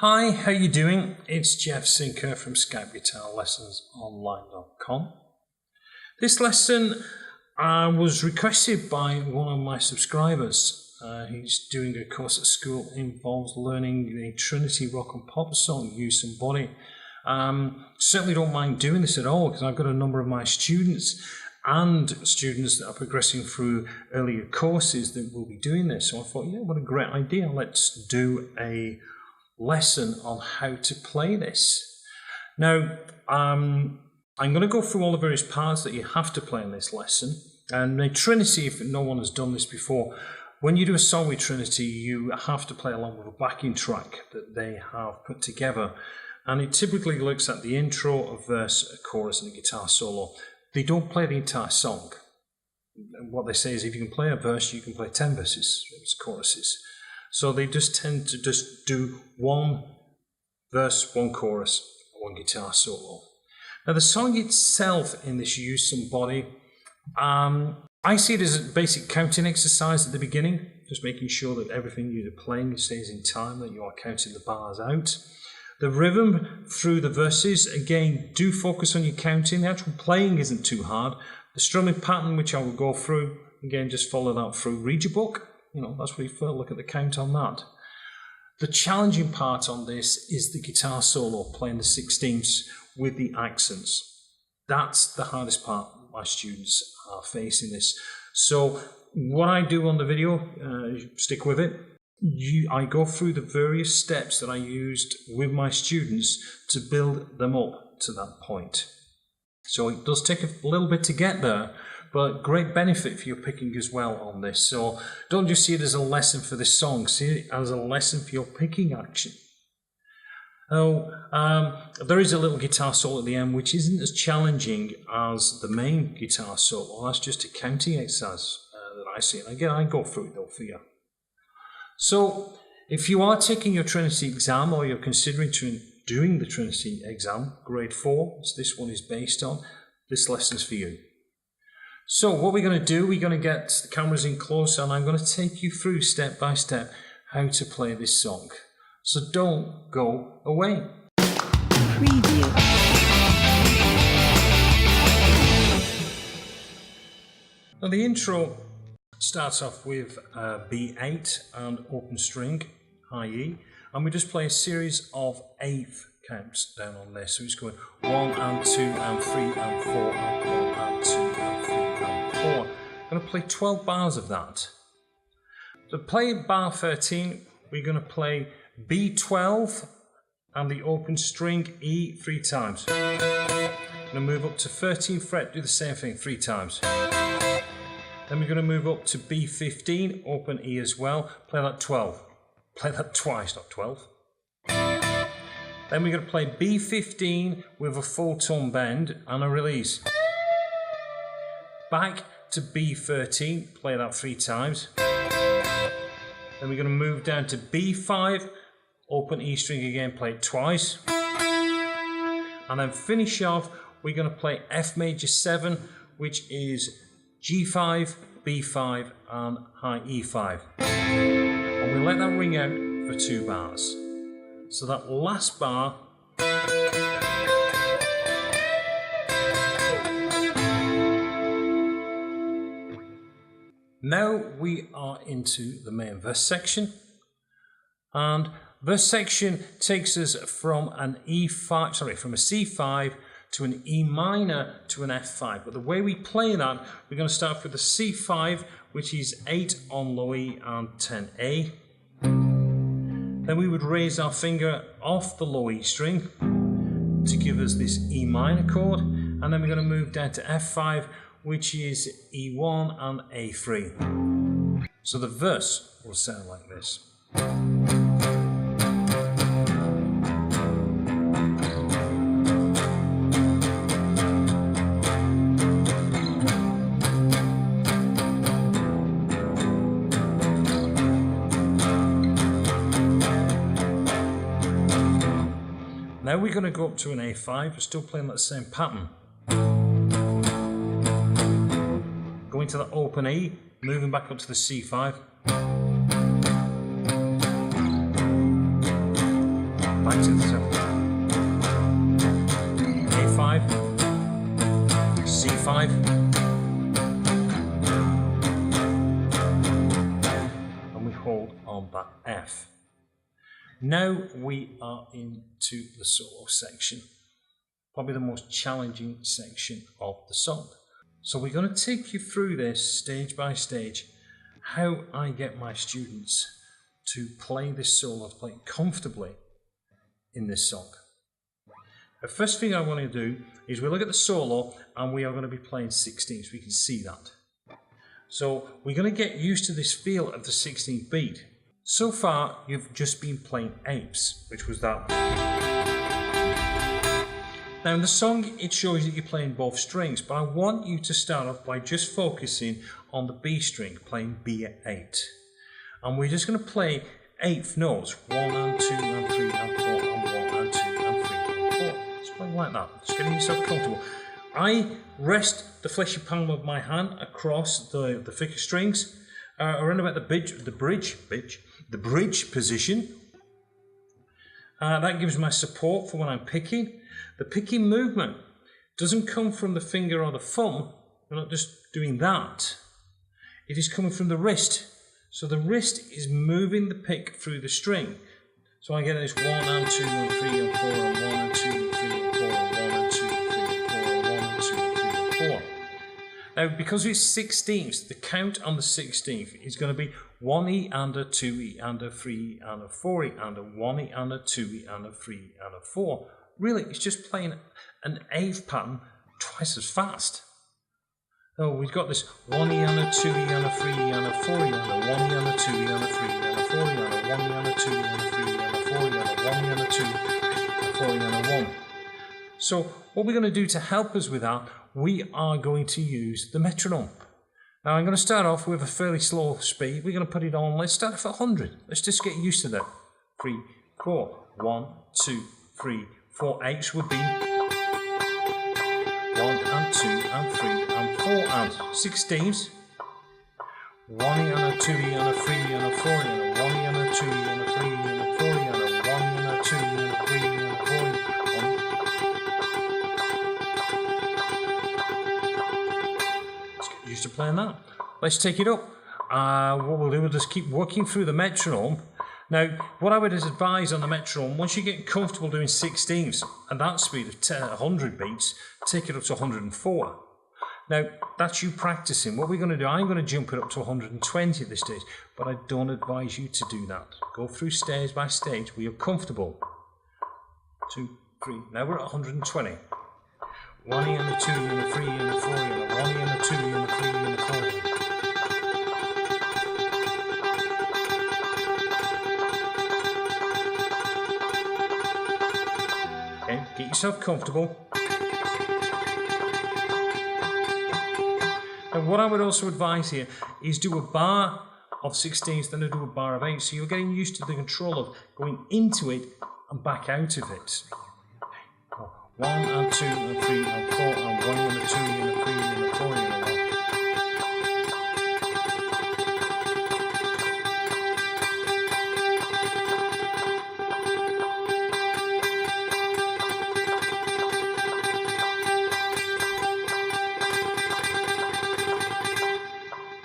Hi, how you doing? It's Jeff Sinker from SkypeGuitarLessonsOnline.com. This lesson was requested by one of my subscribers. He's doing a course at school, involves learning a Trinity Rock and Pop song, Use Some Body. Certainly don't mind doing this at all, because I've got a number of my students and students that are progressing through earlier courses that will be doing this. So I thought, yeah, what a great idea. Let's do a lesson on how to play this. Now, I'm going to go through all the various parts that you have to play in this lesson. And Trinity, if no one has done this before, when you do a song with Trinity, you have to play along with a backing track that they have put together. And it typically looks at the intro, a verse, a chorus, and a guitar solo. They don't play the entire song. What they say is if you can play a verse, you can play 10 verses, choruses. So they just tend to just do one verse, one chorus, one guitar solo. Now the song itself in this Use Some Body, I see it as a basic counting exercise at the beginning, just making sure that everything you're playing stays in time, that you are counting the bars out. The rhythm through the verses, again, do focus on your counting. The actual playing isn't too hard. The strumming pattern, which I will go through, again, just follow that through. Read your book. You know, that's what you feel. Look at the count on that. The challenging part on this is the guitar solo, playing the 16ths with the accents. That's the hardest part my students are facing this. So what I do on the video, stick with it. I go through the various steps that I used with my students to build them up to that point. So it does take a little bit to get there, but great benefit for your picking as well on this. So don't just see it as a lesson for this song, see it as a lesson for your picking action. Now, there is a little guitar solo at the end which isn't as challenging as the main guitar solo. That's just a counting exercise that I see. And again, I go through it though for you. So if you are taking your Trinity exam or you're considering doing the Trinity exam, grade 4, which this one is based on, this lesson's for you. So what we're going to do, we're going to get the cameras in close and I'm going to take you through step by step how to play this song. So don't go away. Preview. Now the intro starts off with B8 and open string, high E, and we just play a series of 8th counts down on there. So it's going 1 and 2 and 3 and 4 and 1 and 2 and 3 and 4. I'm going to play 12 bars of that. To play bar 13, we're going to play B12 and the open string E 3 times. I'm going to move up to 13th fret, do the same thing 3 times. Then we're going to move up to B15, open E as well, play that 12. Play that twice, not 12. Then we're going to play B15 with a full tone bend and a release. Back to B13, play that 3 times. Then we're going to move down to B5, open E string again, play it twice. And then finish off, we're going to play F major 7, which is G5, B5 and high E5. And we'll let that ring out for 2 bars. So that last bar now we are into the main verse section, and verse section takes us from an E5, from a C5 to an E minor to an F5. But the way we play that, we're going to start with the C5, which is 8 on low E and 10 A. Then we would raise our finger off the low E string to give us this E minor chord, and then we're going to move down to F5, which is E1 and A3. So the verse will sound like this. Now we're going to go up to an A5, we're still playing that same pattern. Going to the open E, moving back up to the C5. back to the Zeppelin. A5, C5, and we hold on that F. Now we are into the solo section, probably the most challenging section of the song. So we're going to take you through this stage by stage, how I get my students to play this solo, to play comfortably in this song. The first thing I want to do is we look at the solo and we are going to be playing 16ths, we can see that. So we're going to get used to this feel of the 16th beat. So far you've just been playing eighths, which was that. Now in the song it shows that you're playing both strings, but I want you to start off by just focusing on the B string, playing B8. And we're just going to play eighth notes, 1 and 2 and 3 and 4 and 1 and 2 and 3 and 4. Just playing like that, just getting yourself comfortable. I rest the fleshy palm of my hand across the thicker strings, around about the bridge position. That gives my support for when I'm picking. The picking movement doesn't come from the finger or the thumb. We're not just doing that. It is coming from the wrist. So the wrist is moving the pick through the string. So I get this 1 and 2 and 3 and 4 and 1 and 2 and 3 and 4 and 1 and 2 and 3 and 4 and 1 and 2 and 3 and 4. Now because it's 16ths, the count on the 16th is going to be 1E and a 2E and a 3E and a 4E and a 1E and a 2E and a 3E and a 4. Really, it's just playing an eighth pattern twice as fast. Oh, we've got this 1E and a 2E and a 3E and a 4E and a 1E and a 2E and a 3E and a 4E and a 1E and a 2E and a 3E and a 4E and a 1E and a 2E and a 4E and a 1. So what we're going to do to help us with that, we are going to use the metronome. Now I'm going to start off with a fairly slow speed. We're going to put it on. Let's start off at 100. Let's just get used to that. 3, 4, 1, 2, 3, 4 eighths would be 1 and 2 and 3 and 4 and 16ths. 1E and a 2E and a 3E and a 4E and a 1E and a 2E and a 3E and a 4E and a 1E and a 2E and a 3E and a 4E. Let's get used to playing that. Let's take it up. What we'll do, we'll just keep working through the metronome. Now, what I would advise on the metronome, once you get comfortable doing 16ths at that speed of 100 beats, take it up to 104. Now, that's you practicing. What we're going to do, I'm going to jump it up to 120 at this stage, but I don't advise you to do that. Go through stage by stage where you're comfortable. 2, 3, now we're at 120. 1E and a 2E and a 3E and a 4E and a 1E and a 2E and a 3E and a 4E. Get yourself comfortable. And what I would also advise here is do a bar of 16ths, then do a bar of 8. So you're getting used to the control of going into it and back out of it. 1 and 2 and 3 and 4 and 1 and a 2 and a 3 and a 4 and a 1.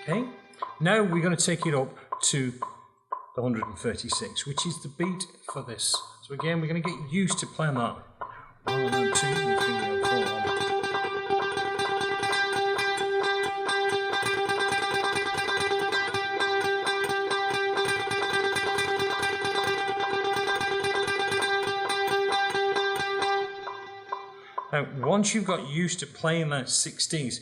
Okay, now we're going to take it up to the 136, which is the beat for this. So again, we're going to get used to playing that. 1 and 2 and 3 and 4. Now, once you've got used to playing that 16ths,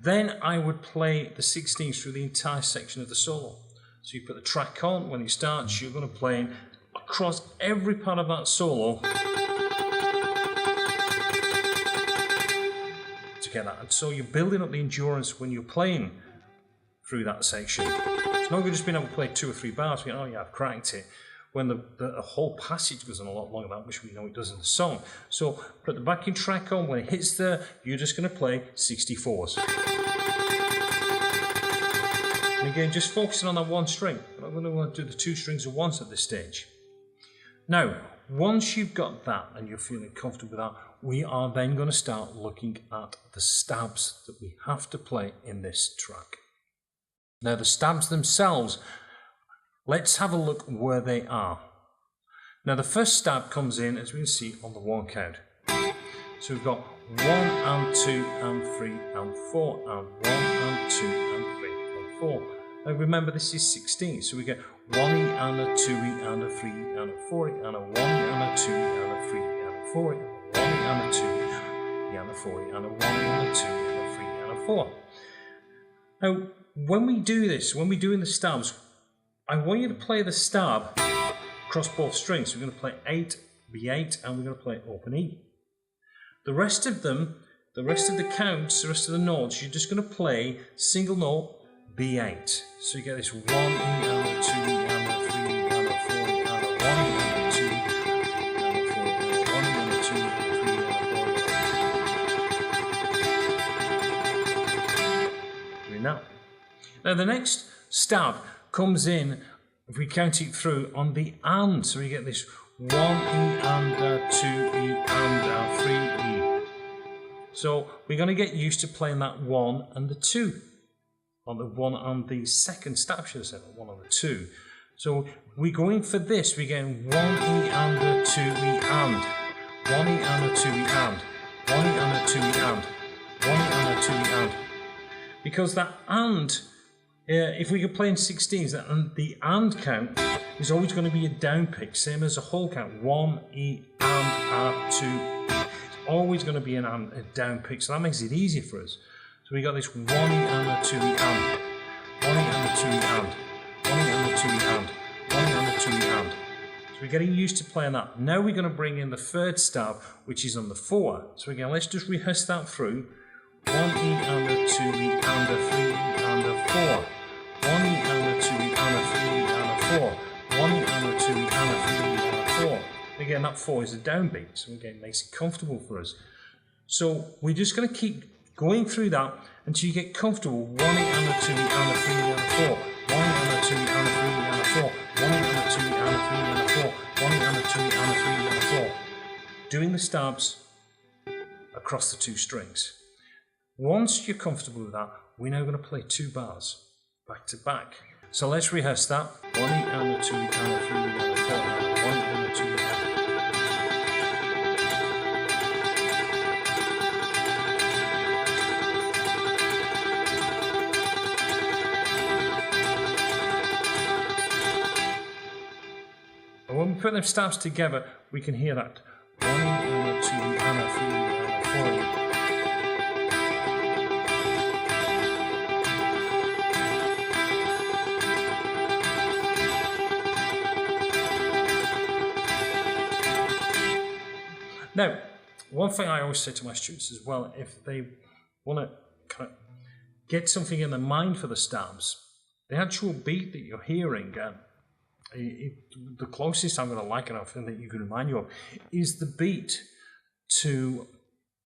then I would play the 16ths through the entire section of the solo. So you put the track on, when it starts, you're going to play across every part of that solo to get that. And so you're building up the endurance when you're playing through that section. It's not just being able to play 2 or 3 bars, oh yeah, I've cracked it. When the whole passage goes on a lot longer than that, which we know it does in the song. So put the backing track on, when it hits there, you're just going to play 64s. And again, just focusing on that one string. We're not going to want to do the 2 strings at once at this stage. Now, once you've got that and you're feeling comfortable with that, we are then going to start looking at the stabs that we have to play in this track. Now the stabs themselves, let's have a look where they are. Now the first stab comes in, as we can see, on the 1 count. So we've got 1 and 2 and 3 and 4 and 1 and 2 and 3 and 4. Now remember, this is 16, so we get 1E and a 2E and a 3E and a 4E and a 1E and a 2E and a 3E and a 4E, 1E and a 2E and a 4E and a 1E and a 2E and a 3E and a 4. Now when we do this, when we're doing the stabs, I want you to play the stab across both strings. So we're going to play 8, B8, and we're going to play open E. The rest of them, the rest of the counts, the rest of the notes, you're just going to play single note B8. So you get this 1E and a 2E and a 3E and a 4E and a 1E and a 2E and a 4E and a 1E and a 2E and a 3E and a 4E. Doing that. Now the next stab comes in, if we count it through, on the and. So we get this 1E and a 2E and a 3E. So we're going to get used to playing that 1 and the 2. On the 1 and the second stab, should I say, the 1 and the 2. So we're going for this, we're getting 1E and a 2E and, 1E and a 2E and, 1E and a 2E and, 1E and a 2E and. Because that and, if we could play in 16s, the and count is always going to be a down pick, same as a whole count, 1E and a 2E. It's always going to be a down pick, so that makes it easier for us. So we got this 1E and a 2E and, 1E and a 2E and, 1E and a 2E and, 1E and a 2E and. So we're getting used to playing that. Now we're going to bring in the third stab, which is on the 4. So again, let's just rehearse that through. 1E and a 2E and a 3E and a 4. 1E and a 2E and a 3E and a 4. 1E and a 2E and a 3E and a 4. Again, that 4 is a downbeat, so again, it makes it comfortable for us. So we're just going to keep going through that until you get comfortable. 1E and a 2E and a 3E and a 4. 1E and a 2E and a 3E and a 4. 1E and a 2E and a 3E and a 4. 1E and a 2E and a 3E and a 4. Doing the stabs across the 2 strings. Once you're comfortable with that, we're now going to play 2 bars back to back. So let's rehearse that. 1E and a 2E and a 3E and a 4. 1E and a 2E and a 3E. When we put them stabs together, we can hear that 1E and a 2E and a 3E and a 4E. Now, one thing I always say to my students as well, if they want to kind of get something in their mind for the stabs, the actual beat that you're hearing, the closest I'm going to liken it, that you can remind you of, is the beat to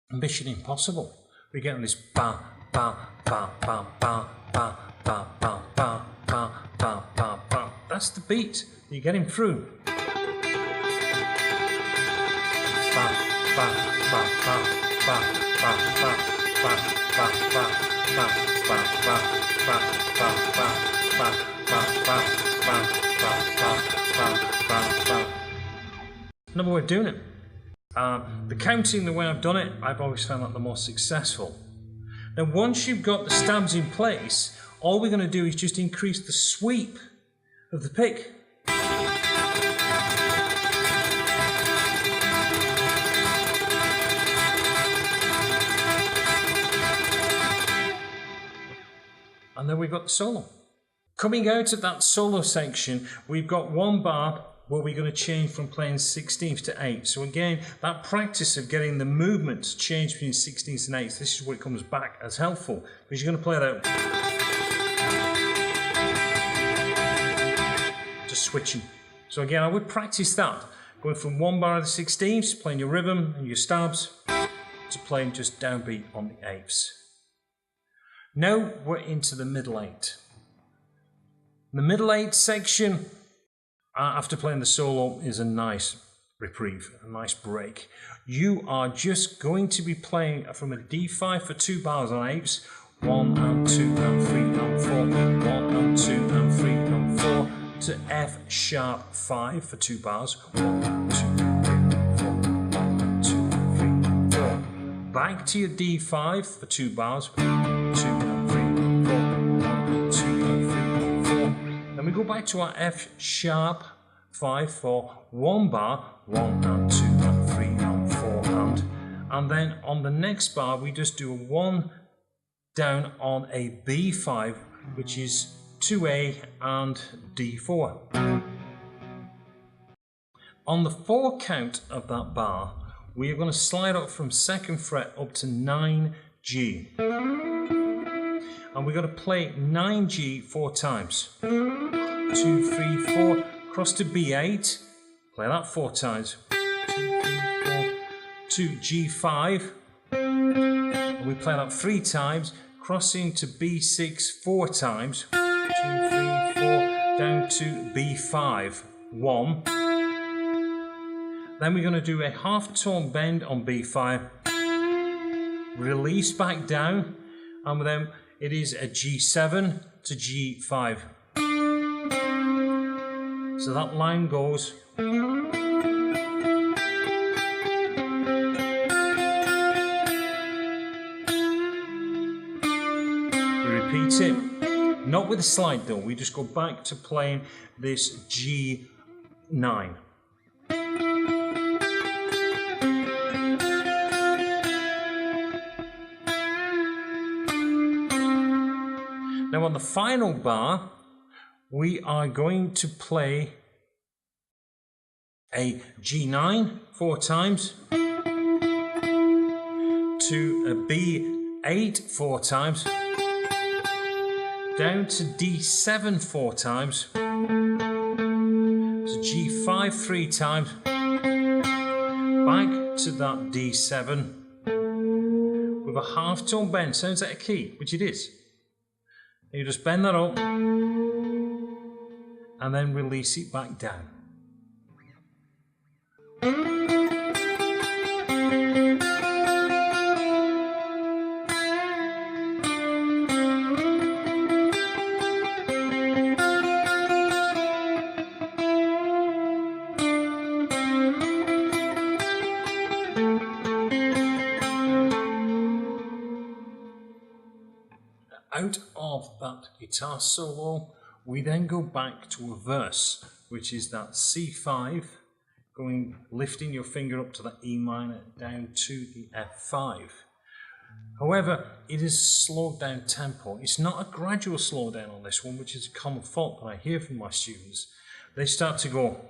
Mission Impossible. We're getting this ba ba ba ba ba ba ba ba ba ba ba ba ba. That's the beat that you're getting through. Ba ba ba ba ba ba ba ba ba ba ba ba ba ba ba ba ba. Another way of doing it. The counting, the way I've done it, I've always found that the more successful. Now, once you've got the stabs in place, all we're going to do is just increase the sweep of the pick. And then we've got the solo. Coming out of that solo section, we've got one bar where we're going to change from playing 16ths to 8. So again, that practice of getting the movement to change between 16ths and 8ths, this is where it comes back as helpful, because you're going to play that just switching. So again, I would practice that, going from one bar of the 16ths, playing your rhythm and your stabs, to playing just downbeat on the 8ths. Now we're into the middle 8. The middle 8 section, after playing the solo, is a nice reprieve, a nice break. You are just going to be playing from a D5 for 2 bars on 8s, 1 and 2 and 3 and 4, 1 and 2 and 3 and 4, to F sharp 5 for 2 bars, 1, 2, 3, 4, 1, 2, 3, 4. Back to your D5 for 2 bars, 2 and 3, 4, 1, 2 and 3, 4. Then we go back to our F sharp 5 for 1 bar, 1 and 2 and 3 and 4 and then on the next bar we just do a 1 down on a B5, which is 2A and D4. On the 4 count of that bar, we are going to slide up from 2nd fret up to 9G. And we're going to play 9G 4 times. 2, 3, 4, cross to B8, play that 4 times. 2, 3, 4, to G5, and we play that 3 times, crossing to B6 4 times. 2, 3, 4, down to B5, 1. Then we're going to do a half tone bend on B5, release back down, and then it is a G7 to G5. So that line goes. We repeat it, not with a slide though, we just go back to playing this G9. Now on the final bar, we are going to play a G9 4 times, to a B8 4 times, down to D7 4 times, to G5 3 times, back to that D7 with a half tone bend. Sounds like a key, which it is. And you just bend that up and then release it back down. Out of that guitar solo, we then go back to a verse, which is that C5, lifting your finger up to the E minor, down to the F5. However, it is slowed down tempo. It's not a gradual slowdown on this one, which is a common fault that I hear from my students. They start to go.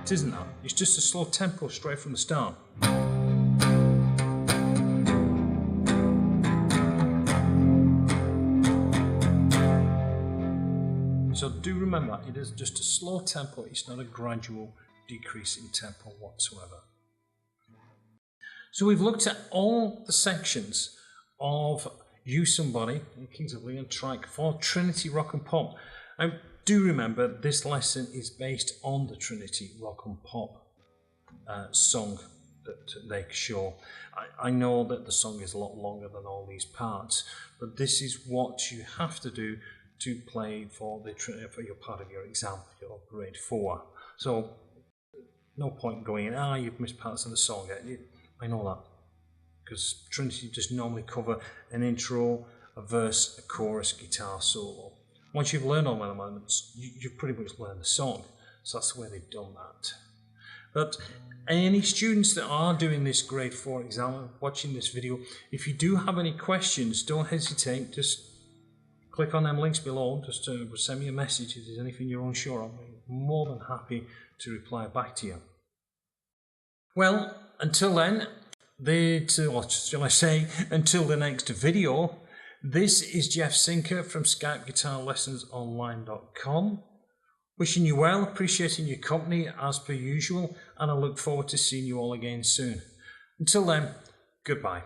It isn't that. It's just a slow tempo straight from the start. So do remember, it is just a slow tempo. It's not a gradual decrease in tempo whatsoever. So we've looked at all the sections of You Somebody, Kings of Leon Trike for Trinity Rock and Pop. Now, do remember this lesson is based on the Trinity Rock and Pop song that they show. I know that the song is a lot longer than all these parts, but this is what you have to do to play for your part of your exam, your grade 4. So no point going, you've missed parts of the song. I know that, because Trinity just normally cover an intro, a verse, a chorus, guitar solo. Once you've learned all the elements, you've pretty much learned the song. So that's the way they've done that. But any students that are doing this grade 4 exam, watching this video, if you do have any questions, don't hesitate. Just click on them links below. Just send me a message if there's anything you're unsure of. I'm more than happy to reply back to you. Well, until then, until the next video, this is Jeff Sinker from SkypeGuitarLessonsOnline.com. Wishing you well, appreciating your company as per usual, and I look forward to seeing you all again soon. Until then, goodbye.